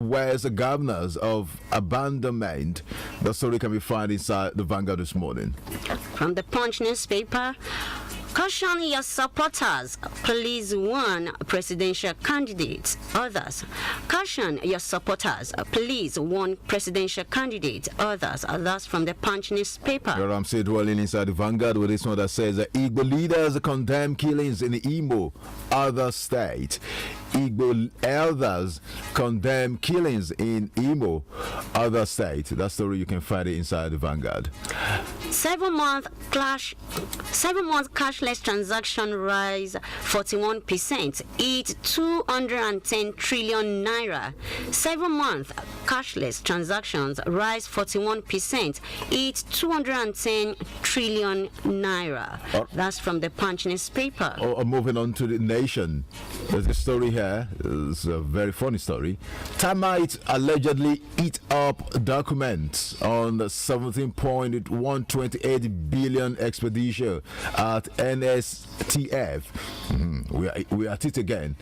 West governors of abandonment. The story can be found inside the Vanguard this morning. From the Punch newspaper, caution your supporters, please warn presidential candidates. Others, caution your supporters, please warn presidential candidates. Others, that's from the Punch newspaper. I'm still dwelling inside the Vanguard with this one that says that Igbo leaders condemn killings in the Imo, other state. Igbo elders condemn killings in Imo, other state. That story you can find it inside the Vanguard. 7 month cashless transaction rise 41%, it 210 trillion naira. 7 month cashless transactions rise 41%, it 210 trillion naira. That's from the Punch newspaper. Moving on to the Nation. There's a story here. It's a very funny story. Termites allegedly eat up documents on the 17.128 billion expedition at NSTF. We are at it again.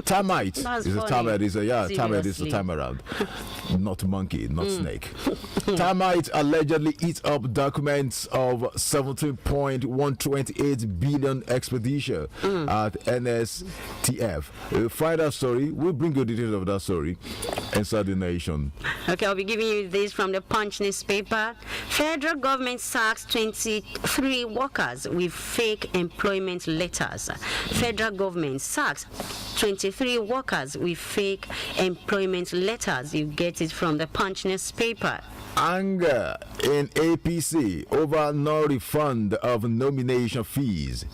Termite is a termite. Termite is a time around. Not monkey, not snake. Termite allegedly eat up documents of 17.128 billion expedition at NSTF. Find that story. We'll bring you details of that story inside the Nation. Okay, I'll be giving you this from the Punch newspaper. Federal government sacks 23 workers with fake employment letters. Federal government sacks 23 workers with fake employment letters. You get it from the Punch newspaper. Anger in APC over no refund of nomination fees.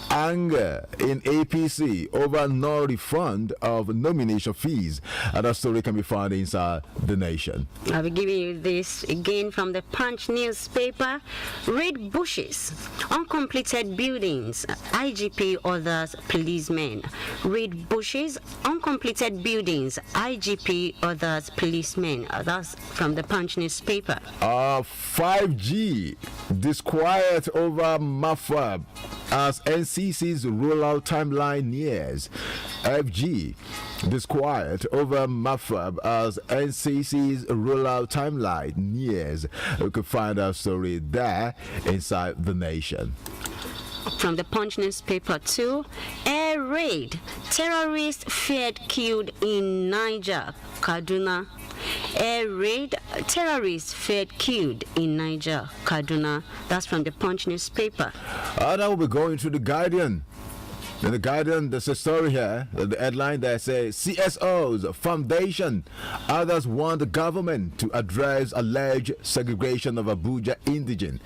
Anger in APC over no refund of nomination fees. And that story can be found inside the Nation. I'll be giving you this again from the Punch newspaper. Red bushes, uncompleted buildings, IGP orders policemen. Red bushes, uncompleted buildings, IGP orders policemen. That's from the Punch newspaper. 5G, disquiet over MAFAB as NCC's rollout timeline nears. 5G, disquiet over MAFAB as NCC's rollout timeline nears. You can find our story there inside the Nation. From the Punch newspaper too, air raid, terrorists feared killed in Niger, Kaduna. Air raid, terrorists feared killed in Niger, Kaduna. That's from the Punch newspaper. Now we'll be going to the Guardian. In the Guardian, there's a story here. The headline there says CSO's foundation. Others want the government to address alleged segregation of Abuja indigene.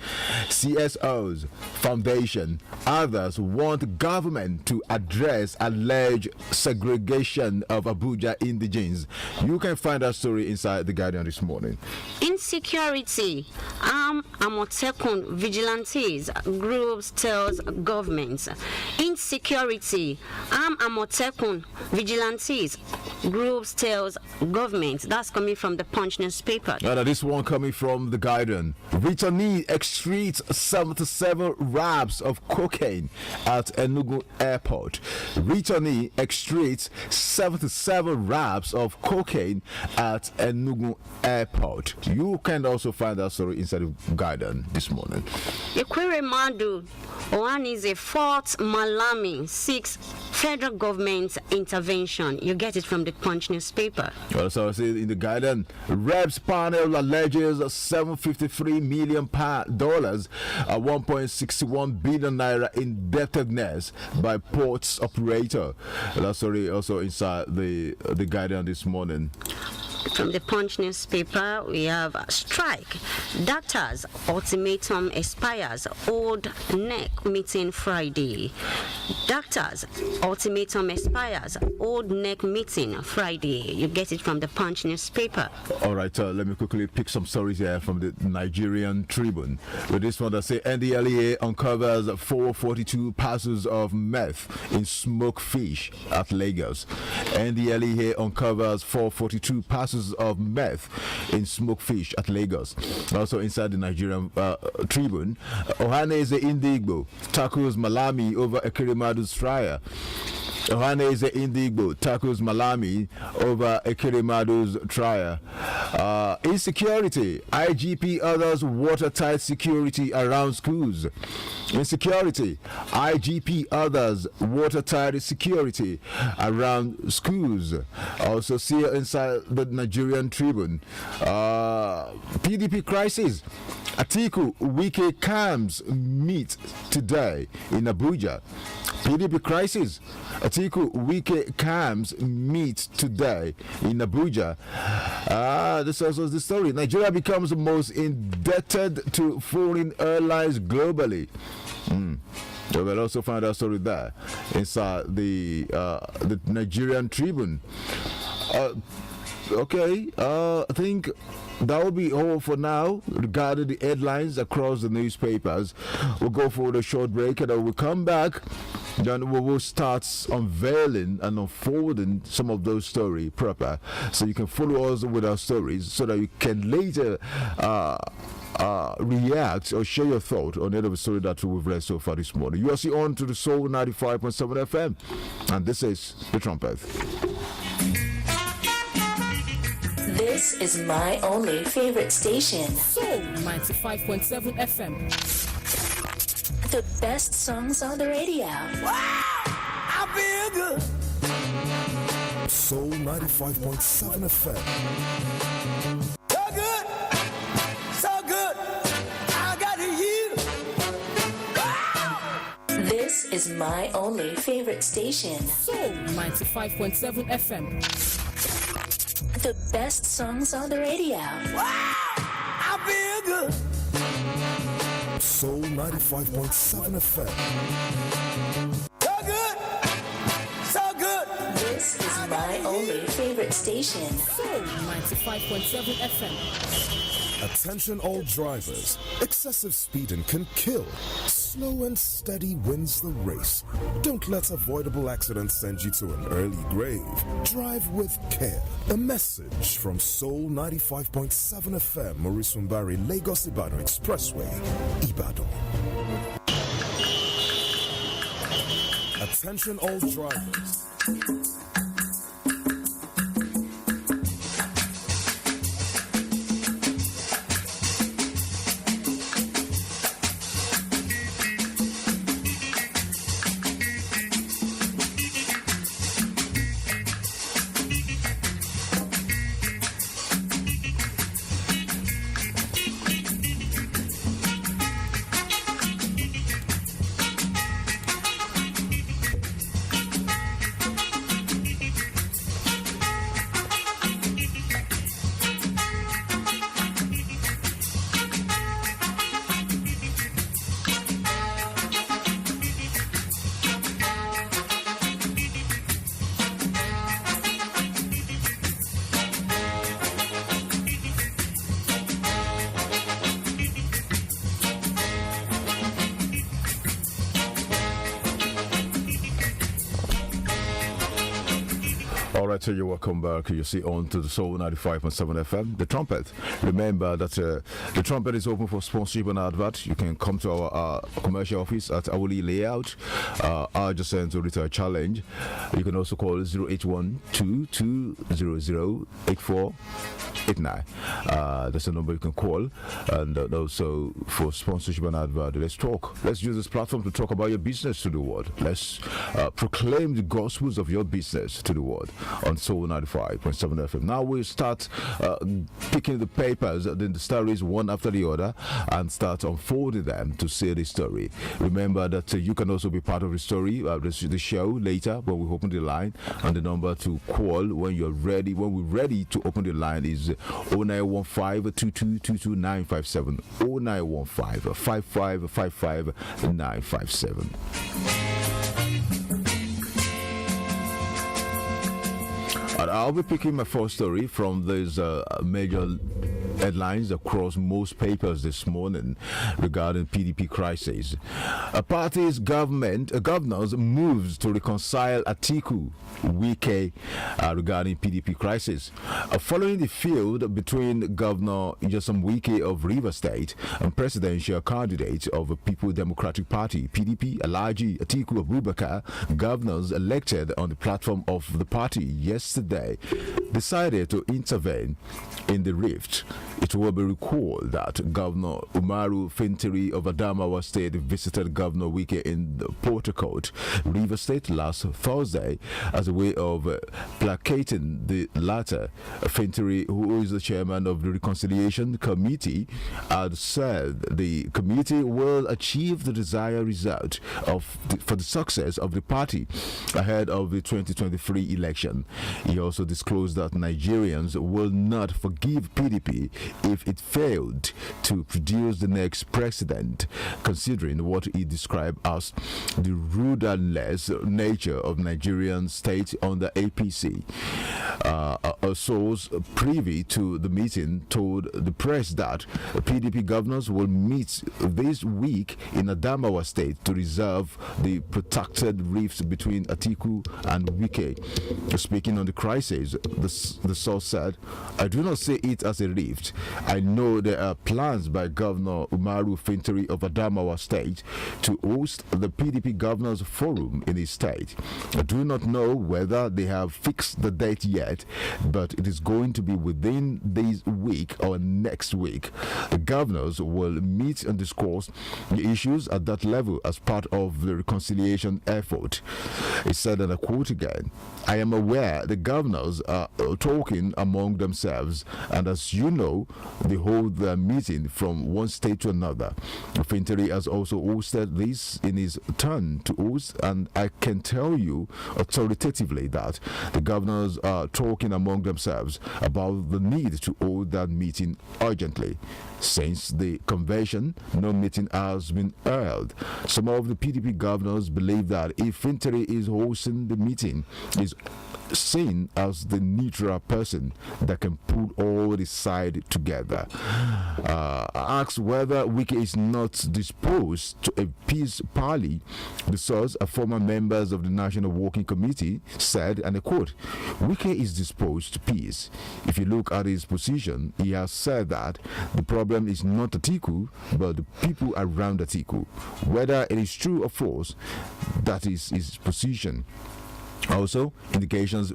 CSO's foundation. Others want the government to address alleged segregation of Abuja indigenes. You can find that story inside the Guardian this morning. Insecurity. Amotekun vigilantes groups tells governments. Insecurity. Amotekun vigilantes groups tells government. That's coming from the Punch newspaper. This one coming from the Guardian. Returnee extracts 77 wraps of cocaine at Enugu Airport. Returnee extracts 77 wraps of cocaine at Enugu Airport. You can also find that story inside the Guardian this morning. Ikwere Madu Oanize Fort Malami seeks federal government intervention. You get it from the Punch newspaper. So I see in the Guardian, Reps panel alleges $753 million, 1.61 billion naira indebtedness by ports operator. That story also inside the Guardian this morning. From the Punch newspaper, we have strike. Doctors' ultimatum expires. Old neck meeting Friday. Doctors' ultimatum expires. Old neck meeting Friday. You get it from the Punch newspaper. All right, let me quickly pick some stories here from the Nigerian Tribune. With this one that say NDLEA uncovers 442 parcels of meth in smoked fish at Lagos. NDLEA uncovers 442 parcels of meth in smoked fish at Lagos. Also inside the Nigerian Tribune, Ohaneze Indigbo tackles Malami over Ekerimadu's trial. Ohaneze Indigbo tackles Malami over Ekerimadu's trial. Insecurity. IGP others watertight security around schools. Insecurity. IGP others watertight security around schools. Also see inside the Nigerian Tribune. PDP crisis. Atiku Wike Camps meet today in Abuja. PDP crisis. Atiku Wike Camps meet today in Abuja. This also is the story. Nigeria becomes the most indebted to foreign airlines globally. You will also find that story there inside the Nigerian Tribune. Okay, I think that will be all for now regarding the headlines across the newspapers. We'll go for a short break and then we'll come back. Then we will start unveiling and unfolding some of those stories proper. So you can follow us with our stories so that you can later react or share your thought on any of the story that we've read so far this morning. You are still on to the Soul 95.7 FM, and this is The Trumpet. This is my only favorite station. Soul 95.7 FM. The best songs on the radio. Wow! I feel good. Soul 95.7 FM. So good. So good. I got you. Wow! This is my only favorite station. Soul 95.7 FM. The best songs on the radio. Wow! I feel good. Soul 95.7 FM. So good. So good. This is my only favorite station. Soul 95.7 FM. Attention all drivers. Excessive speeding can kill. Slow and steady wins the race. Don't let avoidable accidents send you to an early grave. Drive with care. A message from Soul 95.7 FM, Morisumbari, Lagos Ibadan Expressway, Ibadan. Attention all drivers. Alright, so you're welcome back. You see on to the Soul 95.7 FM, The Trumpet. Remember that The Trumpet is open for sponsorship and advert. You can come to our commercial office at Awoli Layout. Adjacent to Retail Challenge. You can also call 081-2200-8489. That's the number you can call. And also for sponsorship and advert, let's talk. Let's use this platform to talk about your business to the world. Let's proclaim the gospels of your business to the world on Soul 95.7 FM. Now we'll start picking the papers, then the stories one after the other, and start unfolding them to see the story. Remember that you can also be part of the story, the show later when we open the line, and the number to call when you're ready. When we're ready to open the line is 0915-2222957, 0915-5555957. And I'll be picking my first story from this major headlines across most papers this morning regarding PDP crisis. A party's governors moves to reconcile Atiku Wike regarding PDP crisis. Following the feud between Governor Nyesom Wike of Rivers State and presidential candidate of the People Democratic Party (PDP) Alhaji Atiku Abubakar, governors elected on the platform of the party yesterday decided to intervene in the rift. It will be recalled that Governor Umaru Fintiri of Adamawa State visited Governor Wike in the Port Harcourt, Rivers State last Thursday as a way of placating the latter. Fintiri, who is the chairman of the Reconciliation Committee, had said the committee will achieve the desired result for the success of the party ahead of the 2023 election. He also disclosed that Nigerians will not forgive PDP if it failed to produce the next president, considering what he described as the rudderless nature of Nigerian state under APC. A source privy to the meeting told the press that PDP governors will meet this week in Adamawa State to resolve the protracted rift between Atiku and Wike. Speaking on the crisis, the source said, "I do not see it as a rift. I know there are plans by Governor Umaru Fintiri of Adamawa State to host the PDP Governors Forum in his state. I do not know whether they have fixed the date yet, but it is going to be within this week or next week. The governors will meet and discuss the issues at that level as part of the reconciliation effort." He said, and I quote again, "I am aware the governors are talking among themselves, and as you know, they hold their meeting from one state to another. Fintiri has also hosted this in his turn to host, and I can tell you authoritatively that the governors are talking among themselves about the need to hold that meeting urgently. Since the convention, no meeting has been held. Some of the PDP governors believe that if Fintiri is hosting the meeting, is seen as the neutral person that can put all the side together." Asked whether Wike is not disposed to a peace parley, the source, a former members of the National Working Committee, said, and I quote, "Wike is disposed to peace. If you look at his position, he has said that the problem is not Atiku, but the people around Atiku. Whether it is true or false, that is his position." Also, indications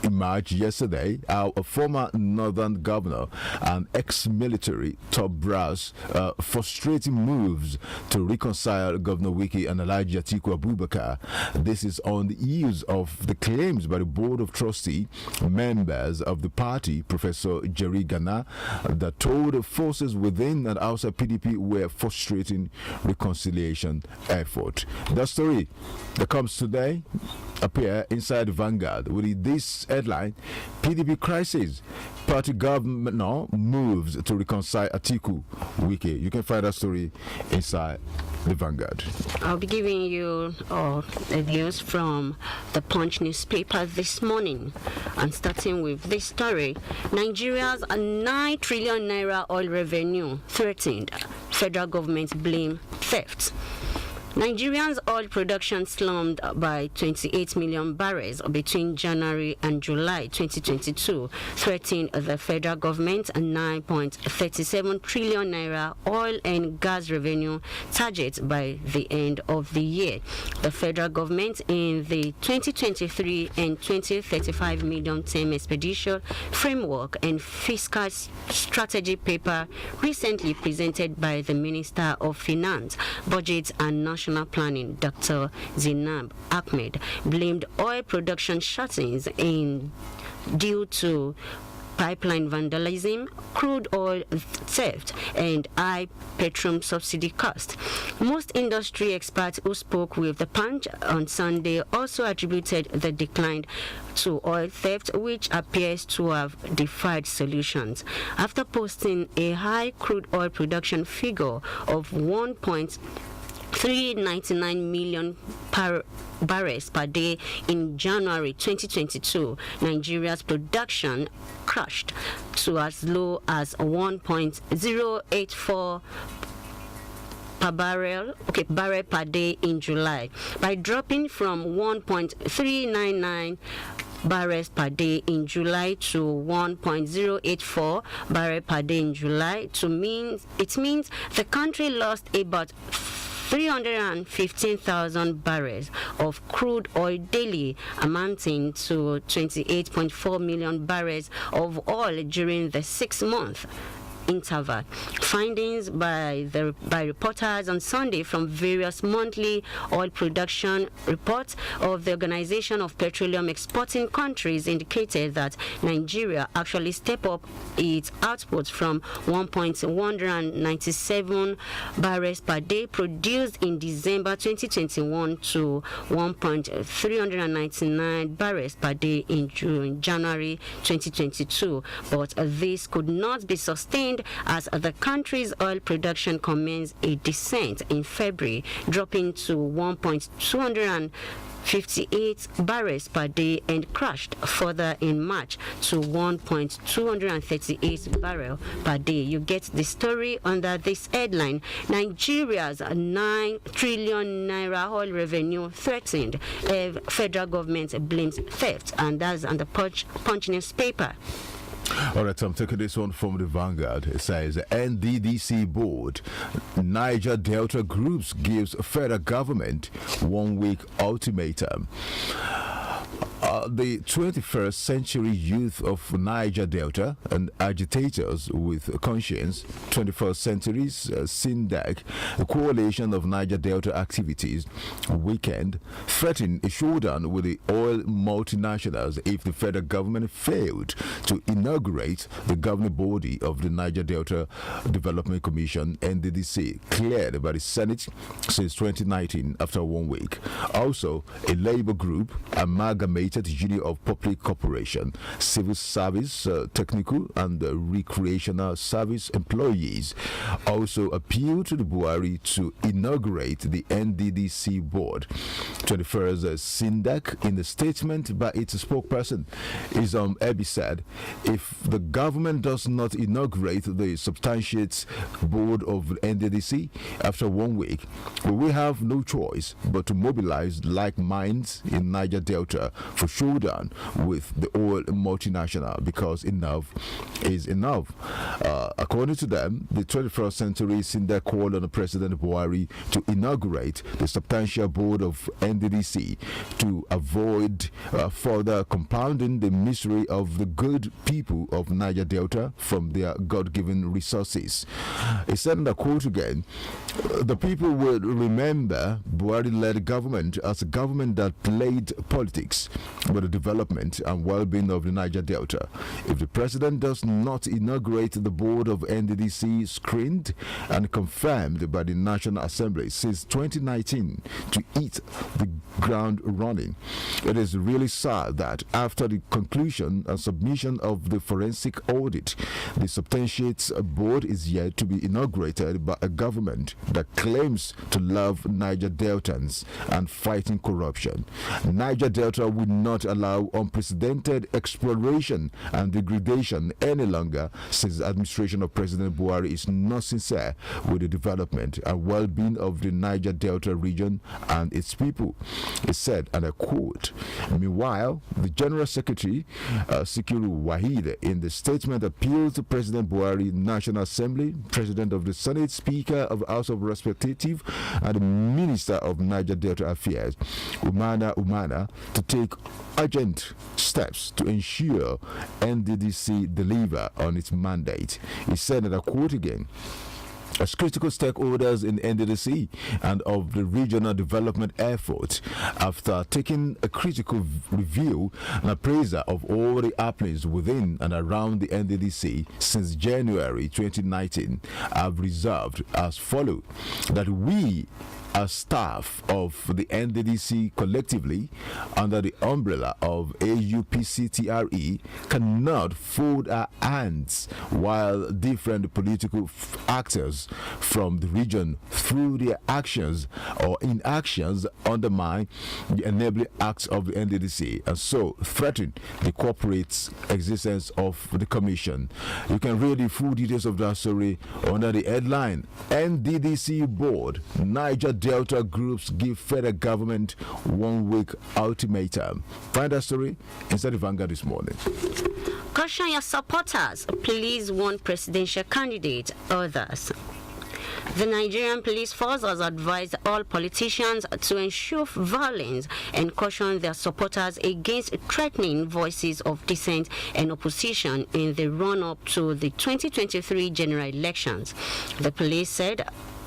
emerged yesterday how a former northern governor and ex-military top brass frustrating moves to reconcile Governor Wike and Alhaji Atiku Abubakar. This is on the heels of the claims by the Board of Trustee members of the party, Professor Jerry Gana, that told forces within and outside PDP were frustrating reconciliation effort. The story that comes today appear inside the Vanguard with this headline: PDP crisis, party governor moves to reconcile Atiku Wike. You can find that story inside the Vanguard. I'll be giving you the news from the Punch newspaper this morning, and starting with this story: Nigeria's 9 trillion naira oil revenue threatened. Federal government blame theft. Nigeria's oil production slumped by 28 million barrels between January and July 2022, threatening the federal government's 9.37 trillion naira oil and gas revenue target by the end of the year. The federal government, in the 2023 and 2035 medium-term expedition framework and fiscal strategy paper recently presented by the Minister of Finance, Budget and National Planning, Dr. Zainab Ahmed, blamed oil production shut-ins due to pipeline vandalism, crude oil theft, and high petroleum subsidy cost. Most industry experts who spoke with the Punch on Sunday also attributed the decline to oil theft, which appears to have defied solutions. After posting a high crude oil production figure of 399 million barrels per day in January 2022, Nigeria's production crashed to as low as 1.084 barrel per day in July, by dropping from 1.399 barrels per day in July to 1.084 barrel per day in July. It means the country lost about 315,000 barrels of crude oil daily, amounting to 28.4 million barrels of oil during the 6-month interval. Findings by reporters on Sunday from various monthly oil production reports of the Organization of Petroleum Exporting Countries indicated that Nigeria actually stepped up its output from 1.197 barrels per day produced in December 2021 to 1.399 barrels per day in January 2022. But this could not be sustained, as the country's oil production commenced a descent in February, dropping to 1.258 barrels per day and crashed further in March to 1.238 barrels per day. You get the story under this headline: Nigeria's 9 trillion naira oil revenue threatened. Federal government blames theft, and that's on the Punch newspaper. All right, I'm taking this one from the Vanguard. It says NDDC board, Niger Delta groups gives federal government 1 week ultimatum. The 21st century youth of Niger Delta and agitators with conscience, 21st century's SINDAC, a coalition of Niger Delta activities, weekend threatened a showdown with the oil multinationals if the federal government failed to inaugurate the governing body of the Niger Delta Development Commission, NDDC, cleared by the Senate since 2019 after 1 week. Also, a labor group, Amalgamated Union of Public Corporation, Civil Service, Technical and Recreational Service employees, also appealed to the Buhari to inaugurate the NDDC board. 21st SINDAC, in a statement by its spokesperson, Ebi said, if the government does not inaugurate the substantiate board of NDDC after 1 week, we will have no choice but to mobilize like minds in Niger Delta for showdown with the oil multinational, because enough is enough. According to them, the 21st century SINDAC called on the President Buhari to inaugurate the substantial board of NDDC to avoid further compounding the misery of the good people of Niger Delta from their God-given resources. He said in the quote again, the people will remember Buhari-led government as a government that played politics with the development and well-being of the Niger Delta. If the president does not inaugurate the board of NDDC, screened and confirmed by the National Assembly since 2019 to hit the ground running, it is really sad that after the conclusion and submission of the forensic audit, the substantiate board is yet to be inaugurated by a government that claims to love Niger Deltans and fighting corruption. Niger Delta would not allow unprecedented exploration and degradation any longer, since the administration of President Buhari is not sincere with the development and well-being of the Niger Delta region and its people. It said, and I quote, meanwhile, the General Secretary, Sikiru Wahid, in the statement appealed to President Buhari, National Assembly, President of the Senate, Speaker of the House of Representatives, and the Minister of Niger Delta Affairs, Umana, to take urgent steps to ensure NDDC deliver on its mandate. He said, and I quote again, as critical stakeholders in NDDC and of the regional development effort, after taking a critical review and appraisal of all the happenings within and around the NDDC since January 2019, I've resolved as follows: that we staff of the NDDC collectively under the umbrella of AUPCTRE cannot fold our hands while different political actors from the region through their actions or inactions undermine the enabling acts of the NDDC and so threaten the corporate existence of the commission. You can read the full details of that story under the headline NDDC board, Niger Delta groups give federal government 1 week ultimatum. Find that story inside the Vanguard this morning. Caution your supporters, please warn presidential candidate, others. The Nigerian police force has advised all politicians to ensure violence and caution their supporters against threatening voices of dissent and opposition in the run-up to the 2023 general elections. The police said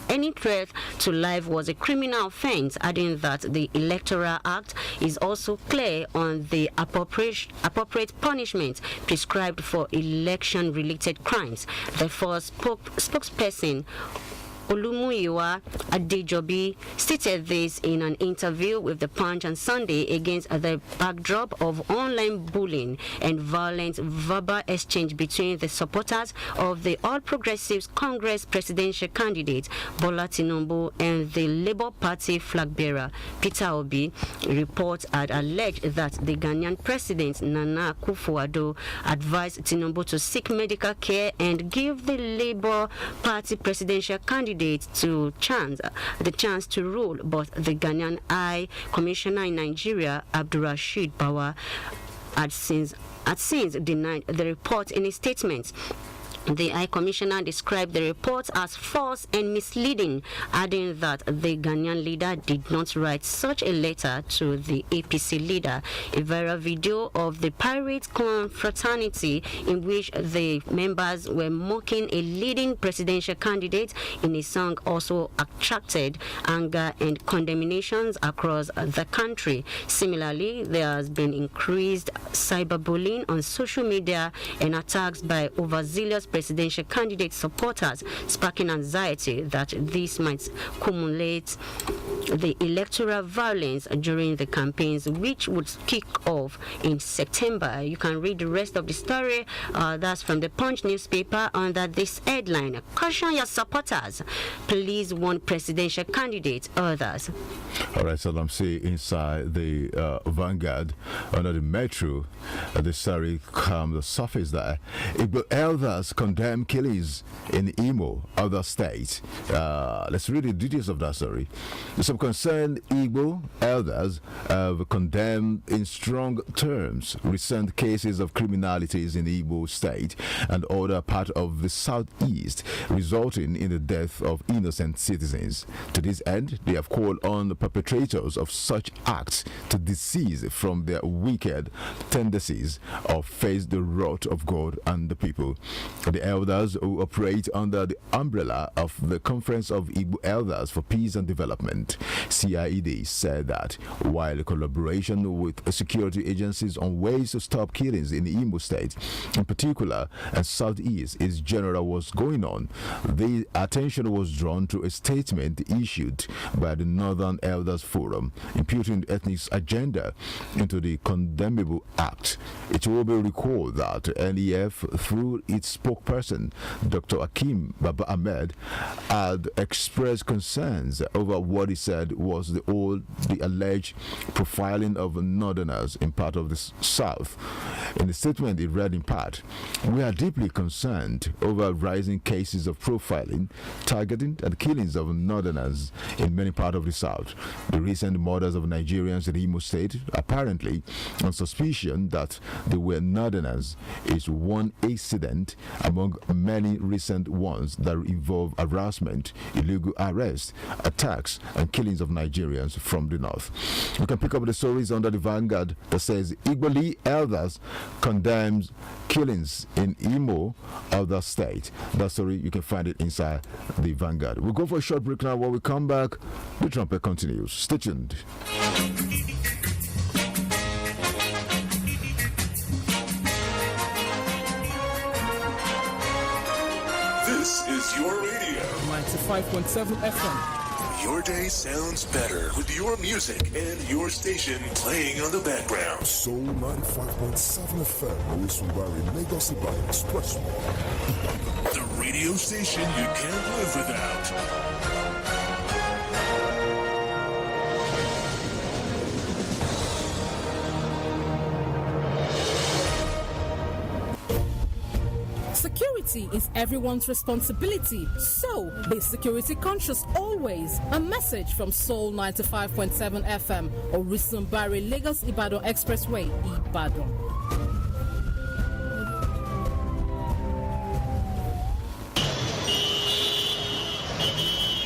any threat to life was a criminal offense, adding that the Electoral Act is also clear on the appropriate punishment prescribed for election-related crimes. The force spokesperson Olumuyiwa Adejobi stated this in an interview with The Punch on Sunday against the backdrop of online bullying and violent verbal exchange between the supporters of the All Progressives Congress presidential candidate Bola Tinubu and the Labour Party flag bearer Peter Obi. Reports had alleged that the Ghanaian president Nana Akufo-Addo advised Tinubu to seek medical care and give the Labour Party presidential candidate the chance to rule, but the Ghanaian High Commissioner in Nigeria, Abdulrasheed Bawa, had since denied the report in a statement. The High Commissioner described the report as false and misleading, adding that the Ghanaian leader did not write such a letter to the APC leader. A viral video of the pirate confraternity in which the members were mocking a leading presidential candidate in a song also attracted anger and condemnations across the country. Similarly, there has been increased cyberbullying on social media and attacks by overzealous presidential candidate supporters, sparking anxiety that this might accumulate the electoral violence during the campaigns, which would kick off in September. You can read the rest of the story. That's from the Punch newspaper under this headline: Caution your supporters, please warn presidential candidate, others. All right, so I'm seeing inside the Vanguard under the Metro, the story comes the surface there. Igbo elders condemn killings in Imo, other states. Let's read the details of that story. Some concerned Igbo elders have condemned in strong terms recent cases of criminalities in the Igbo state and other part of the southeast, resulting in the death of innocent citizens. To this end, they have called on the perpetrators of such acts to desist from their wicked tendencies or face the wrath of God and the people. The elders who operate under the umbrella of the Conference of Igbo Elders for Peace and Development, CIED, said that while collaboration with security agencies on ways to stop killings in the Imo state, in particular and southeast, is general was going on, the attention was drawn to a statement issued by the Northern Elders Forum, imputing the ethnic agenda into the condemnable act. It will be recalled that NEF, through its spokesperson, Dr. Akim Baba Ahmed, had expressed concerns over what he said was the alleged profiling of northerners in part of the south. In the statement, it read in part, "We are deeply concerned over rising cases of profiling, targeting, and killings of northerners in many parts of the south. The recent murders of Nigerians in Imo State, apparently on suspicion that they were northerners, is one incident among many recent ones that involve harassment, illegal arrests, attacks, and killings of Nigerians from the north." You can pick up the stories under the Vanguard that says Igboli elders condemns killings in Imo, other state. That story, you can find it inside the Vanguard. We'll go for a short break now. When we come back, the trumpet continues. Stay tuned. This is your radio. 95.7 FM. Your day sounds better with your music and your station playing on the background. Soul 95.7 FM, Osunbari, Lagos Ibadan Expressway. The radio station you can't live without. Security is everyone's responsibility, so be security conscious always. A message from Soul 95.7 FM, Osunbari, Lagos Ibadan Expressway, Ibadan.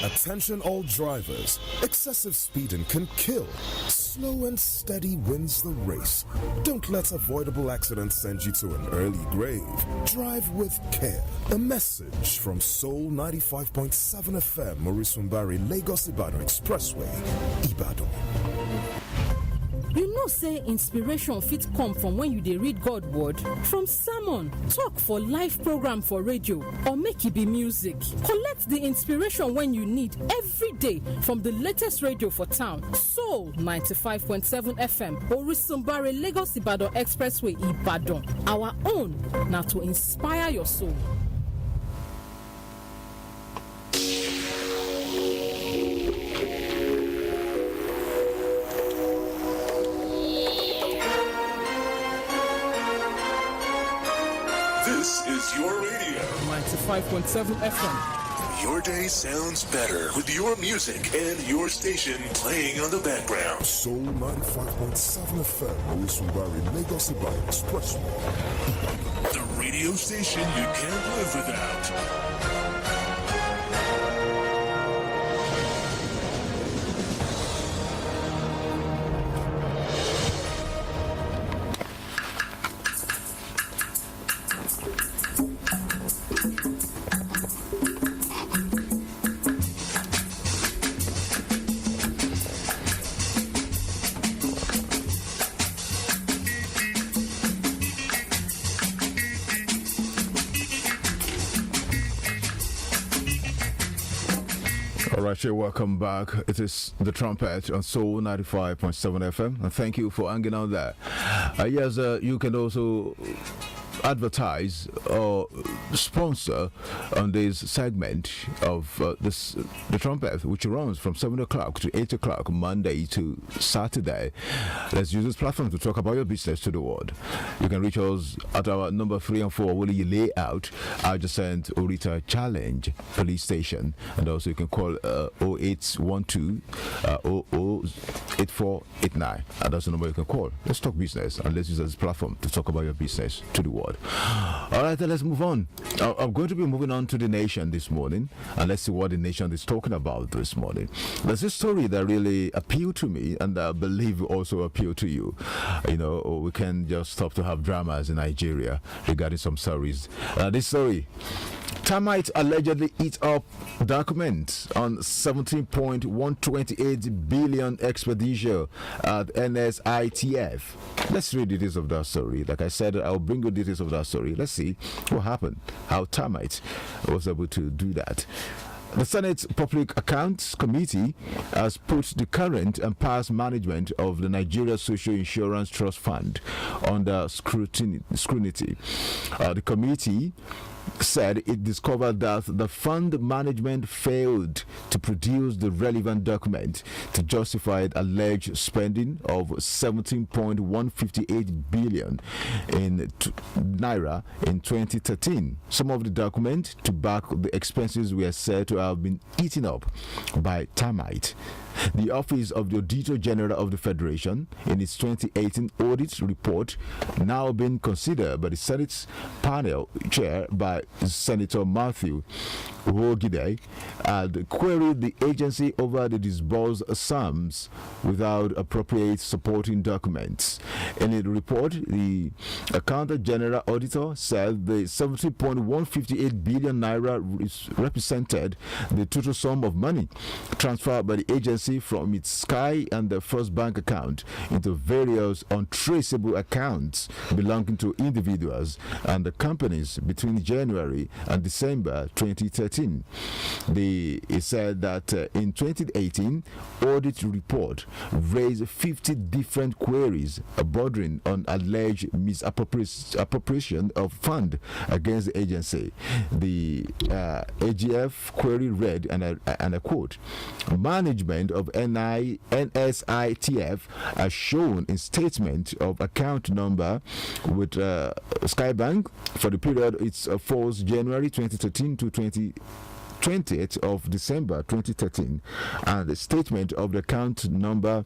Attention all drivers. Excessive speeding can kill. Slow and steady wins the race. Don't let avoidable accidents send you to an early grave. Drive with care. A message from Soul 95.7 FM, Osunbari, Lagos Ibadan Expressway, Ibadan. You know say inspiration fit come from when you dey read God word, from sermon, talk for live program for radio, or make e be music. Collect the inspiration when you need every day from the latest radio for town. Soul 95.7 FM, Osunbari, Lagos Ibadan Expressway, Ibadan. Our own na to inspire your soul. This is your radio. 95.7 FM. Your day sounds better with your music and your station playing on the background. Soul 95.7 FM, Osunbari, Lagos Ibadan Expressway. The radio station you can't live without. Alright, welcome back. It is the Trumpet on Soul 95.7 FM, and thank you for hanging out there. Yes, you can also advertise or sponsor on this segment of the Trumpet, which runs from 7 o'clock to 8 o'clock Monday to Saturday. Let's use this platform to talk about your business to the world. You can reach us at our number 3 and 4 Willie Layout, adjacent Orita Challenge Police Station, and also you can call 0812 008489, and that's the number you can call. Let's talk business, and let's use this platform to talk about your business to the world. All right, then let's move on. I'm going to be moving on to the nation this morning, and let's see what the nation is talking about this morning. There's a story that really appealed to me, and I believe also appealed to you. You know, we can just stop to have dramas in Nigeria regarding some stories. This story: termites allegedly eat up documents on 17.128 billion expenditure at NSITF. Let's read the details of that story. Like I said, I'll bring you details of that story. Let's see what happened, how termites was able to do that. The Senate Public Accounts Committee has put the current and past management of the Nigeria Social Insurance Trust Fund under scrutiny. The committee said it discovered that the fund management failed to produce the relevant document to justify alleged spending of 17.158 billion in naira in 2013. Some of the documents to back the expenses were said to have been eaten up by termite. The Office of the Auditor General of the Federation, in its 2018 audit report, now being considered by the Senate's panel chaired by Senator Matthew Wogide, had queried the agency over the disbursed sums without appropriate supporting documents. In a report, the Accountant General Auditor said the 70.158 billion naira represented the total sum of money transferred by the agency received from its Sky and the First Bank account into various untraceable accounts belonging to individuals and the companies between January and December 2013. It said that in 2018, audit report raised 50 different queries bordering on alleged misappropriation of fund against the agency. The AGF query read, and I quote, management of NSITF as shown in statement of account number with Skybank for the period it falls January 2013 to 20th of December 2013, and the statement of the account number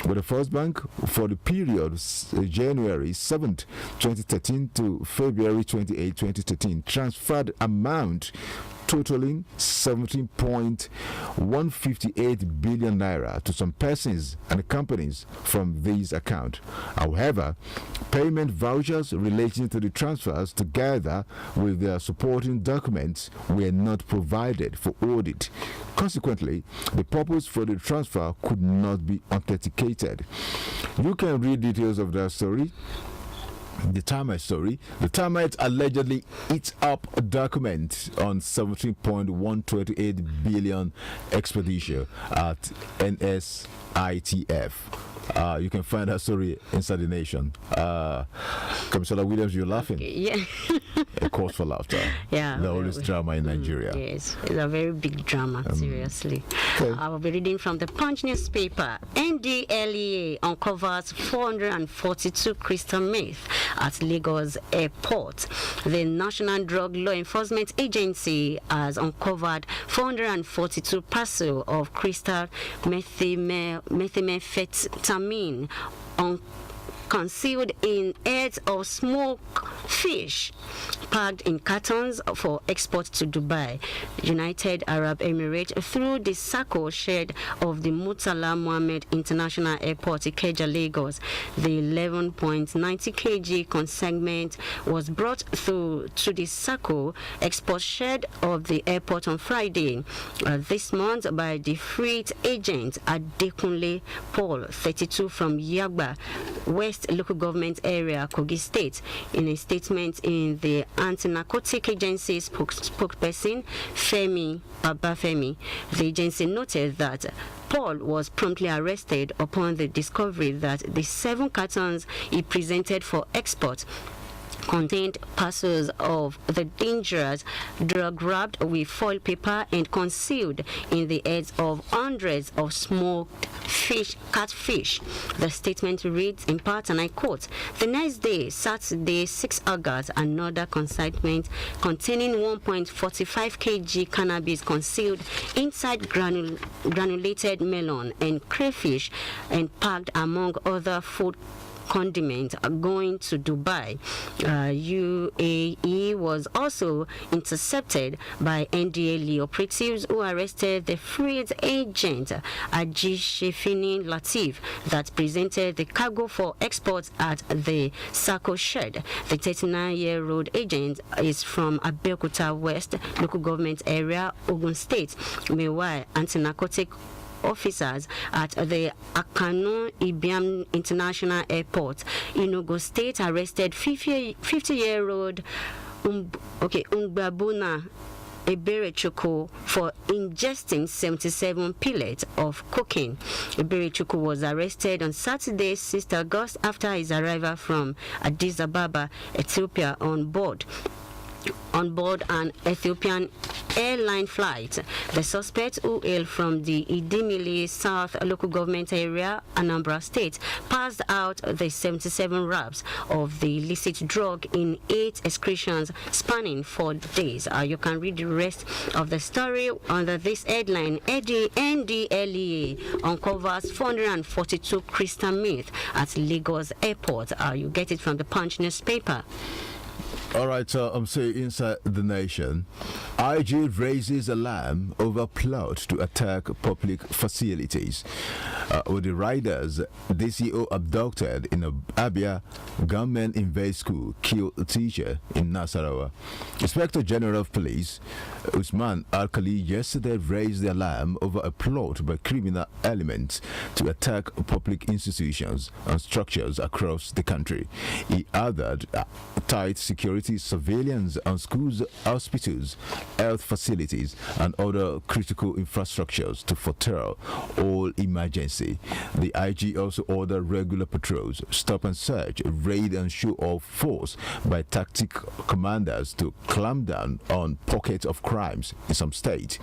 with the First Bank for the period January 7th 2013 to February 28, 2013, transferred amount totaling 17.158 billion naira to some persons and companies from these accounts. However, payment vouchers relating to the transfers together with their supporting documents were not provided for audit. Consequently, the purpose for the transfer could not be authenticated. You can read details of that story. The termite story. The termite allegedly eats up a document on 17.128 billion expenditure at NSITF. You can find that story inside the Nation. Commissioner Williams, you're laughing. Yeah. A cause for laughter. Yeah. The oldest drama in Nigeria. Yes, it's a very big drama, seriously. Okay. I will be reading from the Punch newspaper. NDLEA uncovers 442 crystal meth at Lagos Airport. The National Drug Law Enforcement Agency has uncovered 442 parcels of crystal methamphetamine concealed in heads of smoked fish packed in cartons for export to Dubai, United Arab Emirates, through the SACO shed of the Murtala Mohammed International Airport, Ikeja, Lagos. The 11.90 kg consignment was brought through to the SACO export shed of the airport on Friday this month by the freight agent Adekunle Paul, 32, from Yagba, West Local Government Area, Kogi State. In a statement in the Anti-Narcotic Agency spokesperson Femi Babafemi, the agency noted that Paul was promptly arrested upon the discovery that the 7 cartons he presented for export contained parcels of the dangerous drug wrapped with foil paper and concealed in the heads of hundreds of smoked catfish. The statement reads in part, and I quote, the next day, Saturday, 6 August, another consignment containing 1.45 kg cannabis concealed inside granulated melon and crayfish and packed among other food condiments going to Dubai. UAE was also intercepted by NDLEA operatives who arrested the freight agent Ajishefini Latif that presented the cargo for export at the SACO shed. The 39-year-old agent is from Abeokuta West Local Government Area, Ogun State. Meanwhile, anti-narcotic officers at the Akano Ibiam International Airport, Enugu State, arrested 50-year-old Ungbabuna Eberechukwu for ingesting 77 pellets of cocaine. Eberechukwu was arrested on Saturday, 6 August, after his arrival from Addis Ababa, Ethiopia, on board an Ethiopian airline flight. The suspect, who hailed from the Idimili South Local Government Area, Anambra State, passed out the 77 wraps of the illicit drug in 8 excursions spanning 4 days. You can read the rest of the story under this headline. NDLEA uncovers 442 crystal meth at Lagos Airport. You get it from the Punch newspaper. All right, so I'm saying inside the nation, IG raises alarm over plot to attack public facilities. With the riders, DCO abducted in a Abia government invade school, killed a teacher in Nasarawa. Inspector General of Police Usman Alkali yesterday raised the alarm over a plot by criminal elements to attack public institutions and structures across the country. He added tight security surveillance on schools, hospitals, health facilities, and other critical infrastructures to foretell all emergency. The IG also ordered regular patrols, stop and search, raid and show of force by tactic commanders to clamp down on pockets of crimes in some states.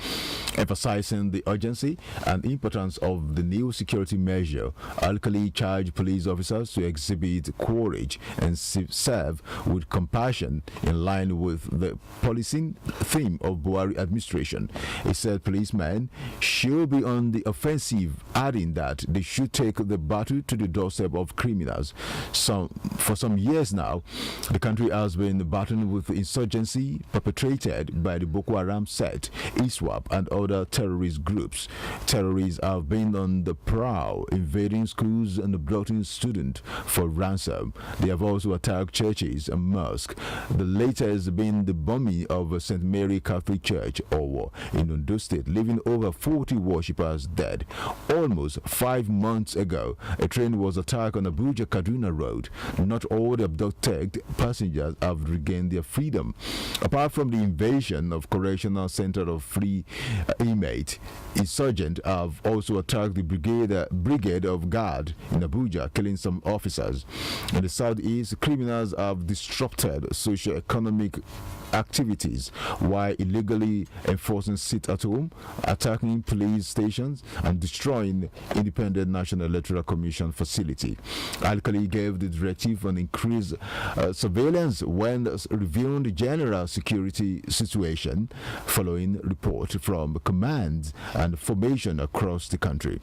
Emphasizing the urgency and importance of the new security measure, Alkali charged police officers to exhibit courage and serve with compassion in line with the policing theme of Buhari administration. He said policemen should be on the offensive, adding that they should take the battle to the doorstep of criminals. For some years now, the country has been battling with insurgency perpetrated by the Boko Haram set, ISWAP, and other terrorist groups. Terrorists have been on the prowl, invading schools and abducting students for ransom. They have also attacked churches and mosques. The latest being the bombing of St. Mary Catholic Church, Owo, in Ondo State, leaving over 40 worshippers dead. Almost 5 months ago, a train was attacked on Abuja-Kaduna Road. Not all the abducted passengers have regained their freedom. Apart from the invasion of Correctional Center of Free Inmate, insurgents have also attacked the brigade of guard in Abuja, killing some officers. In the southeast, criminals have disrupted socio-economic activities while illegally enforcing sit-at-home, attacking police stations, and destroying Independent National Electoral Commission facility. Alkali gave the directive on increased surveillance when reviewing the general security situation following report from commands and formation across the country.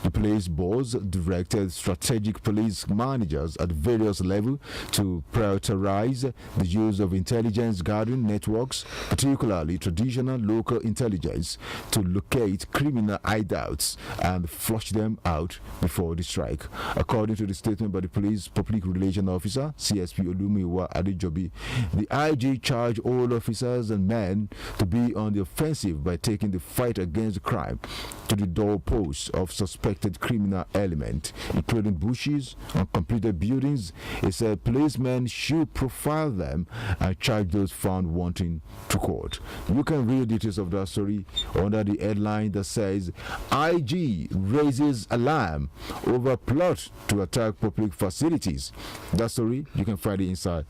The police boss directed strategic police managers at various levels to prioritize the use of intelligence gathering networks, particularly traditional local intelligence, to locate criminal hideouts and flush them out before the strike. According to the statement by the police public relations officer, CSP Olumiwa Adejobi, the IG charged all officers and men to be on the offensive by taking the fight against crime to the doorposts of suspected criminal elements, including bushes, uncompleted buildings. He said policemen should profile them and charge those found wanting to court. You can read details of that story under the headline that says IG raises alarm over plot to attack public facilities. That story, you can find it inside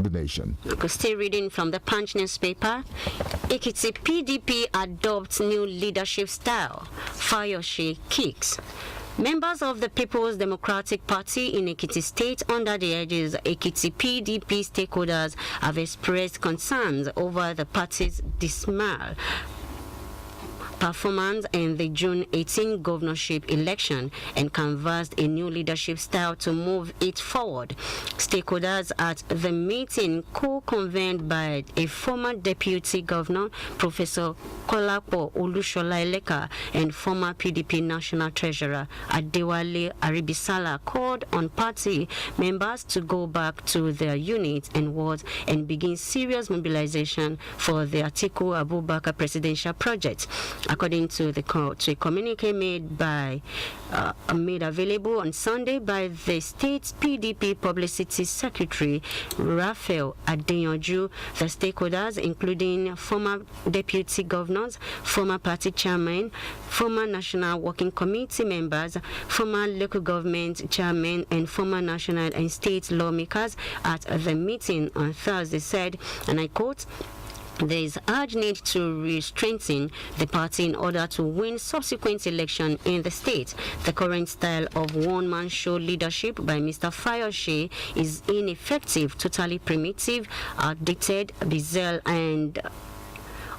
the nation. Still reading from the Punch newspaper. Ekiti PDP adopts new leadership style. Fayoshe kicks. Members of the People's Democratic Party in Ekiti State, under the edges Ekiti PDP stakeholders, have expressed concerns over the party's dismal performance in the June 18 governorship election and canvassed a new leadership style to move it forward. Stakeholders at the meeting, co-convened by a former deputy governor, Professor Kolapo Olushola Eleka, and former PDP national treasurer Adewale Aribisala, called on party members to go back to their units and wards and begin serious mobilization for the Atiku Abubakar presidential project. According to a communique made available on Sunday by the state's PDP publicity secretary Raphael Adeyanju, the stakeholders, including former deputy governors, former party chairmen, former national working committee members, former local government chairmen, and former national and state lawmakers at the meeting on Thursday said, and I quote, "There is urgent need to strengthen the party in order to win subsequent election in the state. The current style of one-man show leadership by Mr. Fayoshe is ineffective, totally primitive, outdated, bizarre, and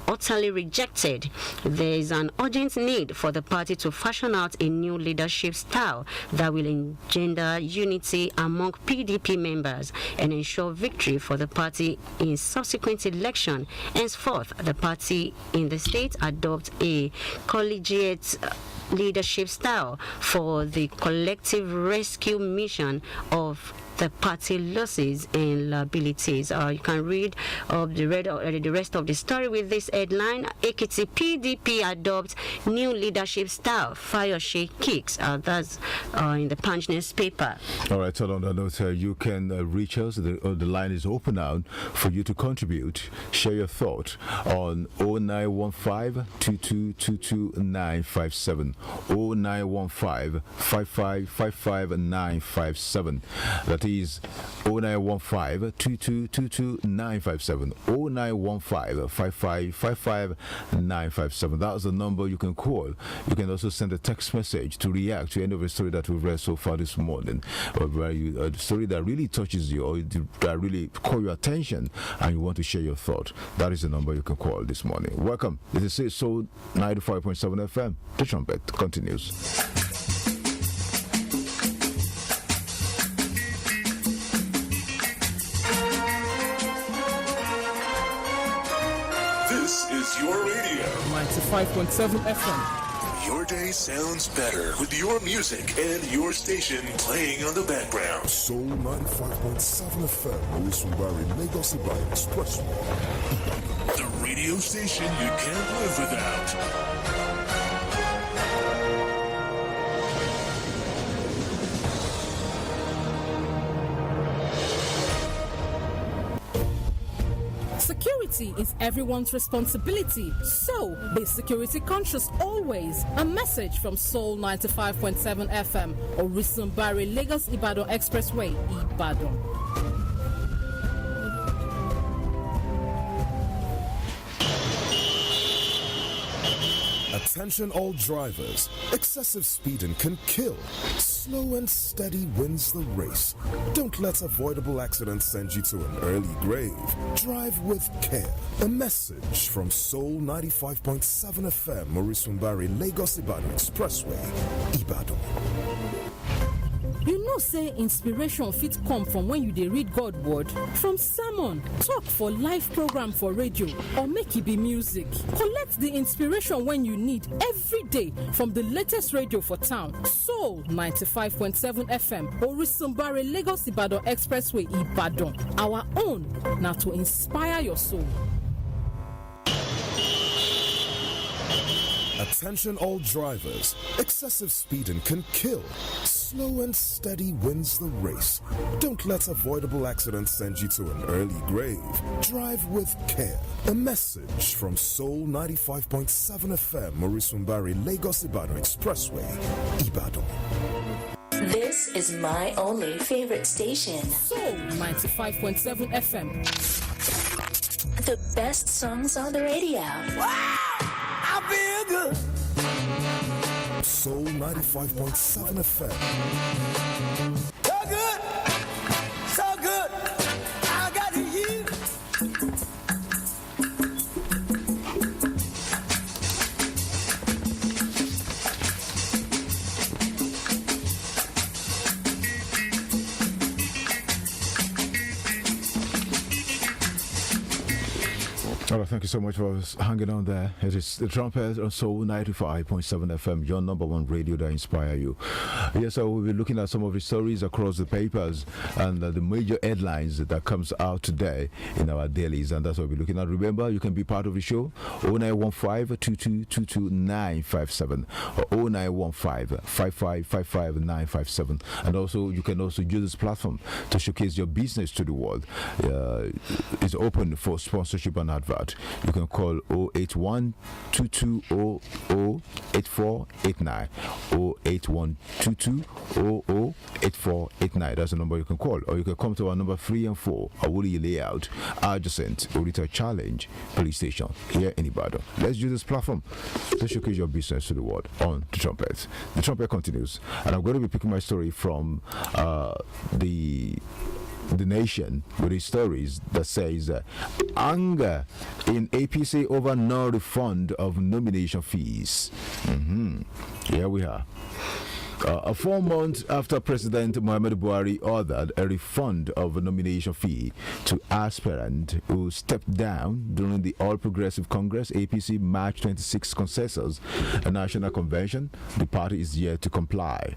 utterly rejected. There is an urgent need for the party to fashion out a new leadership style that will engender unity among PDP members and ensure victory for the party in subsequent election. Henceforth, the party in the state adopt a collegiate leadership style for the collective rescue mission of the party losses and liabilities. You can read the rest of the story with this headline: Ekiti PDP adopts new leadership style, fire shake kicks. That's in the Punch newspaper. All right, so on that note, you can reach us. The line is open now for you to contribute. Share your thought on 0915 2222 957 0915 5555 957. That is 0915 2222 957 0915 5555 957. That's the number you can call. You can also send a text message to react to any of the story that we've read so far this morning, or where a story that really touches you or that really caught your attention and you want to share your thought. That is the number you can call this morning. Welcome. This is Soul 95.7 FM. The trumpet continues. This is your radio. 95.7 FM. Your day sounds better with your music and your station playing on the background. Soul 95.7 FM, Osunbari, Lagos Ibadan Expressway. The radio station you can't live without. Security is everyone's responsibility, so be security conscious always. A message from Soul 95.7 FM, Osunbari, Lagos Ibadan Expressway, Ibadan. Attention all drivers. Excessive speeding can kill. Slow and steady wins the race. Don't let avoidable accidents send you to an early grave. Drive with care. A message from Soul 95.7 FM, Osunbari, Lagos Ibadan Expressway, Ibadan. You know say inspiration fit come from when you dey read God word, from sermon, talk for live program for radio, or make e be music. Collect the inspiration when you need every day from the latest radio for town. Soul 95.7 FM, Osunbari, Lagos Ibadan Expressway, Ibadan. Our own na to inspire your soul. Attention all drivers. Excessive speeding can kill. Slow and steady wins the race. Don't let avoidable accidents send you to an early grave. Drive with care. A message from Soul 95.7 FM, Osunbari, Lagos Ibadan Expressway, Ibadan. This is my only favorite station. Soul 95.7 FM. The best songs on the radio. Wow! I feel good. Soul 95.7 FM. So good. So good. I got to you. All right, thank you so much for hanging on there. It is the trumpet on Soul 95.7 FM, your number one radio that inspire you. Yes, so we'll be looking at some of the stories across the papers and the major headlines that comes out today in our dailies, and that's what we'll be looking at. Remember, you can be part of the show, 0915 2222 957 or 0915 5555 957. And also, you can also use this platform to showcase your business to the world. It's open for sponsorship and advert. You can call 081 2200 8489 081 2200 8489. That's the number you can call, or you can come to our number 3 and 4 Awuli Layout, adjacent Orita Challenge Police Station here in Ibadan. Let's use this platform to showcase your business to the world on the trumpet. The trumpet continues, and I'm going to be picking my story from the The Nation with his stories that says anger in APC over no refund of nomination fees. Here we are. 4 months after President Muhammadu Buhari ordered a refund of a nomination fee to aspirant who stepped down during the All Progressive Congress APC March 26 consensus a national convention, the party is yet to comply.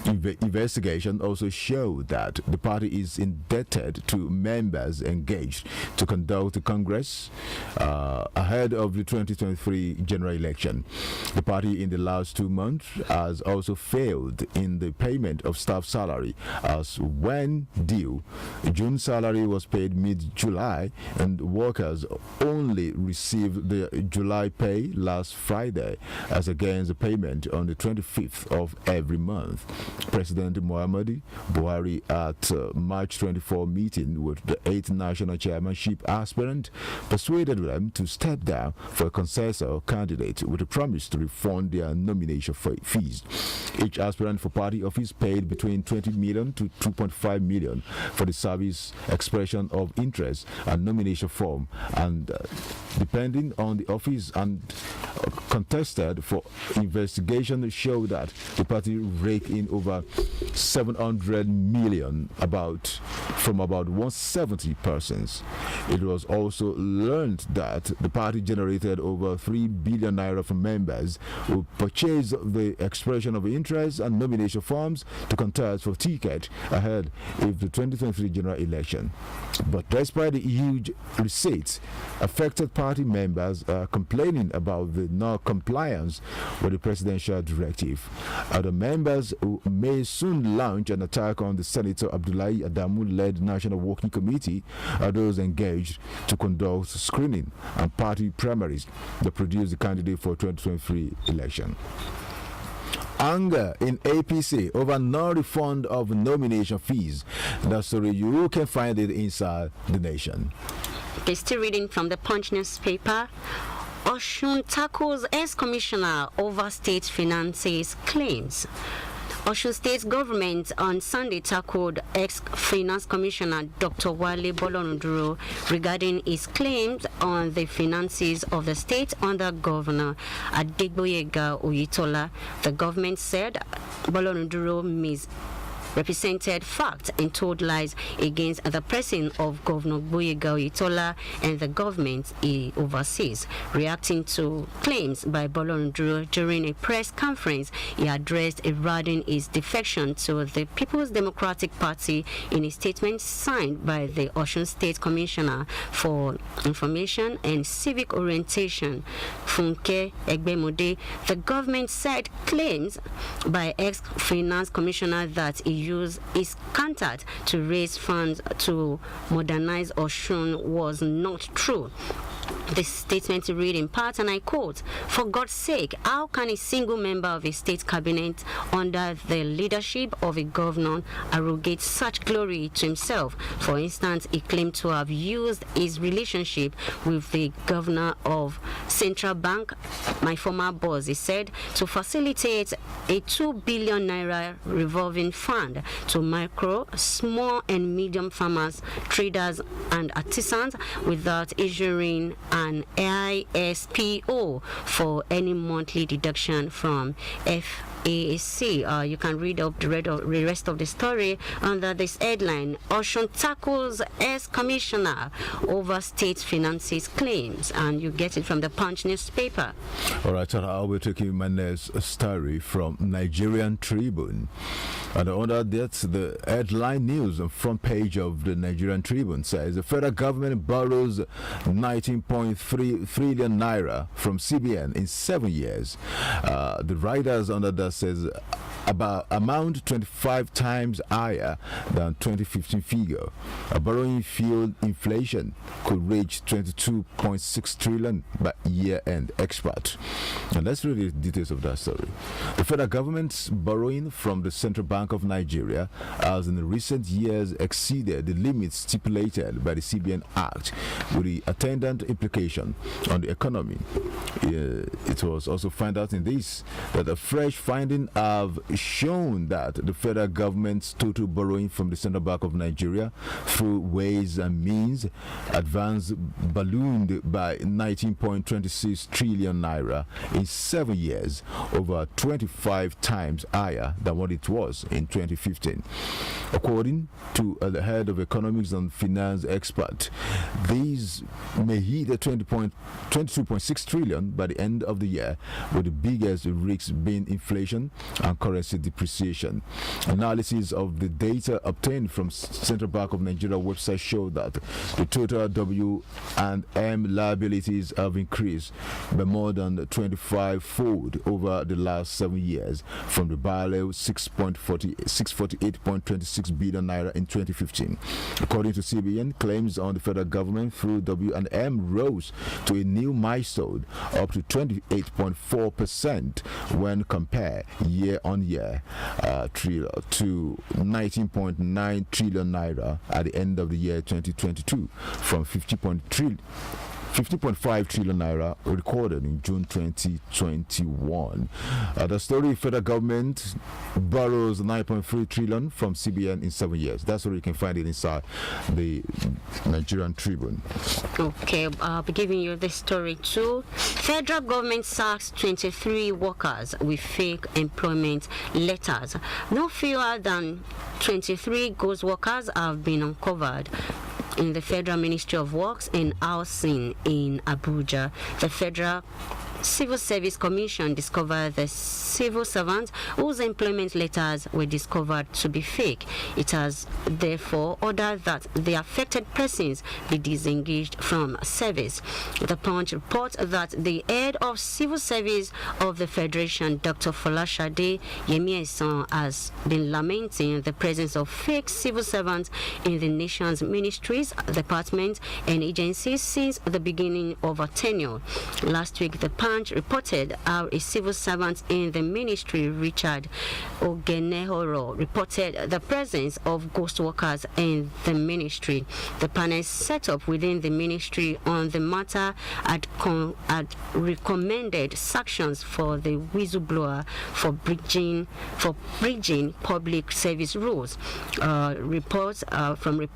Investigation also showed that the party is indebted to members engaged to conduct the Congress ahead of the 2023 general election. The party in the last 2 months has also failed in the payment of staff salary, as when due, June salary was paid mid-July and workers only received the July pay last Friday, as against the payment on the 25th of every month. President Muhammadu Buhari at March 24 meeting with the 8th national chairmanship aspirant persuaded them to step down for a consensus candidate with a promise to refund their nomination fees. Each aspirant for party office paid between 20 million to 2.5 million for the service, expression of interest and nomination form, and depending on the office, and contested for investigation show that the party raked in over 700 million from about 170 persons. It was also learned that the party generated over 3 billion naira from members who purchased the expression of interest and nomination forms to contest for ticket ahead of the 2023 general election. But despite the huge receipts, affected party members are complaining about the non-compliance with the presidential directive. Other members who may soon launch an attack on the Senator Abdullahi Adamu-led National Working Committee are those engaged to conduct screening and party primaries that produce the candidate for 2023 election. Anger in APC over no refund of nomination fees. That story, you can find it inside The Nation. Okay, still reading from the Punch newspaper. Osun tackles ex-commissioner over state finances claims. Osun State government on Sunday tackled ex-finance commissioner Dr. Wale Bolonuduro regarding his claims on the finances of the state under Governor Adegboyega Oyetola. The government said Bolonuduro represented facts and told lies against the person of Governor Boyega Oyetola and the government he oversees. Reacting to claims by Bolonuduro during a press conference, he addressed regarding his defection to the People's Democratic Party in a statement signed by the Osun State Commissioner for Information and Civic Orientation, Funke Egbemode. The government said claims by ex-finance commissioner that he used his contact to raise funds to modernize Osun was not true. This statement read in part, and I quote, "For God's sake, how can a single member of a state cabinet under the leadership of a governor arrogate such glory to himself? For instance, he claimed to have used his relationship with the governor of Central Bank, my former boss, he said, to facilitate a 2 billion naira revolving fund to micro, small and medium farmers, traders and artisans without issuing an ISPO for any monthly deduction from FAC. You can read up the rest of the story under this headline: Osun tackles ex-commissioner over state finances claims, and you get it from the Punch newspaper. All right, I'll be taking my next story from Nigerian Tribune. And under that, the headline news on front page of the Nigerian Tribune says the federal government borrows 19.3 trillion naira from CBN in 7 years. The writers under that says about amount 25 times higher than 2015 figure. A borrowing fueled inflation could reach 22.6 trillion by year end, expert. And let's read the details of that story. The federal government's borrowing from the Central Bank of Nigeria has in recent years exceeded the limits stipulated by the CBN Act, with the attendant implication on the economy. It was also found out in this that a fresh findings have shown that the federal government's total borrowing from the Central Bank of Nigeria through ways and means advanced ballooned by 19.26 trillion naira in 7 years, over 25 times higher than what it was in 2015. According to the head of economics and finance expert, these may hit a 22.6 trillion by the end of the year, with the biggest risks being inflation and currency depreciation. Analysis of the data obtained from Central Bank of Nigeria website show that the total W&M liabilities have increased by more than 25-fold over the last 7 years, from the barrel 648.26 billion naira in 2015. According to CBN, claims on the federal government through W&M rose to a new milestone, up to 28.4% when compared year on year to 19.9 trillion naira at the end of the year 2022, from 50.5 trillion naira recorded in June 2021. The story: federal government borrows 9.3 trillion from CBN in 7 years. That's where you can find it inside the Nigerian Tribune. Okay, I'll be giving you this story too. Federal government sacks 23 workers with fake employment letters. No fewer than 23 ghost workers have been uncovered in the Federal Ministry of Works and Housing in Abuja. The Federal Civil Service Commission discovered the civil servants whose employment letters were discovered to be fake. It has therefore ordered that the affected persons be disengaged from service. The Punch reports that the head of civil service of the Federation, Dr. Folashade Yemieson, has been lamenting the presence of fake civil servants in the nation's ministries, departments, and agencies since the beginning of her tenure. Last week, the Punch reported how a civil servant in the ministry, Richard Ogenehoro, reported the presence of ghost workers in the ministry. The panel set up within the ministry on the matter had recommended sanctions for the whistleblower for breaching public service rules. Reports from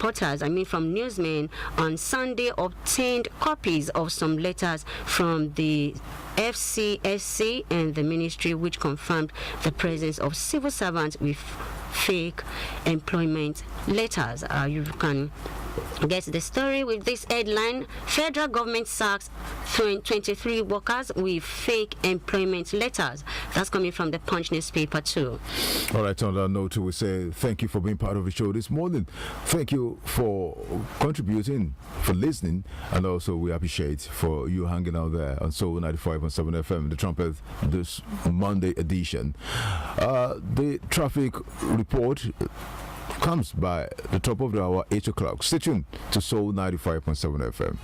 newsmen on Sunday obtained copies of some letters from the FCSC and the ministry, which confirmed the presence of civil servants with fake employment letters. You can get the story with this headline: Federal government sacks 23 workers with fake employment letters. That's coming from the Punch newspaper too. All right, on that note, we say thank you for being part of the show this morning. Thank you for contributing, for listening, and also we appreciate for you hanging out there on Soul 95.7 FM, the Trumpet, this Monday edition. The traffic report comes by the top of the hour, 8 o'clock. Stay tuned to Soul 95.7 FM.